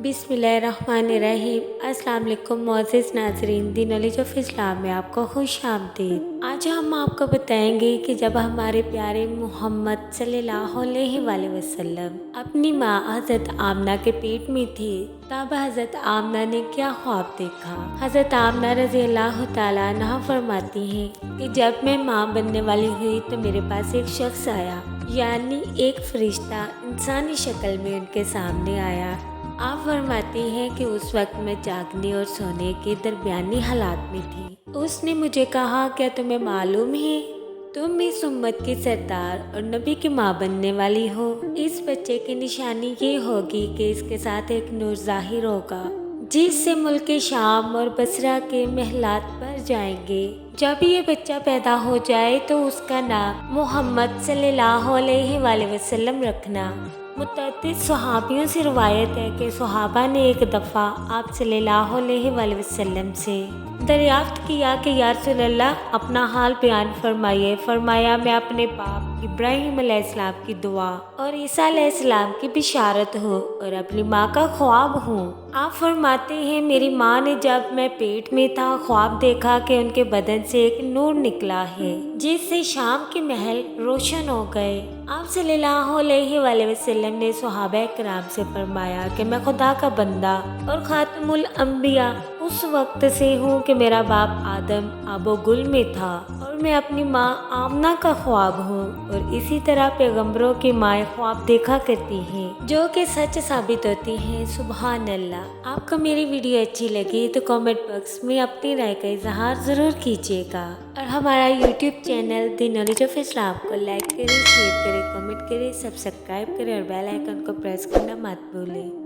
बिस्मिल्लाहिर्रहमानिर्रहीम। अस्सलाम वालेकुम मोअज़्ज़िज़ नाज़रीन, दी नॉलेज ऑफ इस्लाम में आपको खुश आमदीद। आज हम आपको बताएंगे कि जब हमारे प्यारे मोहम्मद सल्लल्लाहु अलैहि वसल्लम अपनी माँ हज़रत आमना के पेट में थे, तब हज़रत आमना ने क्या ख्वाब देखा। हज़रत आमना रज़ी अल्लाह तआला अन्हा फरमाती हैं कि जब मैं माँ बनने वाली हुई तो मेरे पास एक शख्स आया, यानी एक फरिश्ता इंसानी शक्ल में उनके सामने आया। आप फरमाती हैं कि उस वक्त मैं जागने और सोने के दरमियानी हालात में थी। उसने मुझे कहा, क्या तुम्हें मालूम है तुम इस उम्मत की सरदार और नबी की माँ बनने वाली हो। इस बच्चे की निशानी ये होगी कि इसके साथ एक नूर ज़ाहिर होगा, जिससे मुल्क शाम और बसरा के महलात भर जाएंगे। जब ये बच्चा पैदा हो जाए तो उसका नाम मोहम्मद सल्लल्लाहु अलैहि वसल्लम रखना। मुतअद्दिद सहाबियों से रवायत है कि सहाबा ने एक दफ़ा आप सल्लल्लाहु अलैहि वसल्लम से दरियाफ्त किया कि या रसूल अल्लाह, अपना हाल बयान फरमाइए। फरमाया, मैं अपने बाप इब्राहीम अलैहिस्सलाम की दुआ और ईसा अलैहिस्सलाम की बिशारत हूँ और अपनी माँ का ख्वाब हूँ। आप फरमाते हैं, मेरी माँ ने जब मैं पेट में था ख्वाब देखा कि उनके बदन से एक नूर निकला है, जिससे शाम के महल रोशन हो गए। आप सल्लल्लाहु अलैहि वसल्लम ने सहाबा किराम से फरमाया कि मैं खुदा का बंदा और खातमुल अंबिया उस वक्त से हूँ कि मेरा बाप आदम आबो गुल में था और मैं अपनी माँ आमना का ख्वाब हूँ, और इसी तरह पैगंबरों की माएँ ख्वाब देखा करती हैं जो कि सच साबित होती हैं। सुभान अल्लाह। आपको मेरी वीडियो अच्छी लगी तो कमेंट बॉक्स में अपनी राय का इजहार ज़रूर कीजिएगा, और हमारा YouTube channel the knowledge of Islam को लाइक करें, शेयर करें, कमेंट करें, सब्सक्राइब करें और बेल आइकन को प्रेस करना मत भूलें।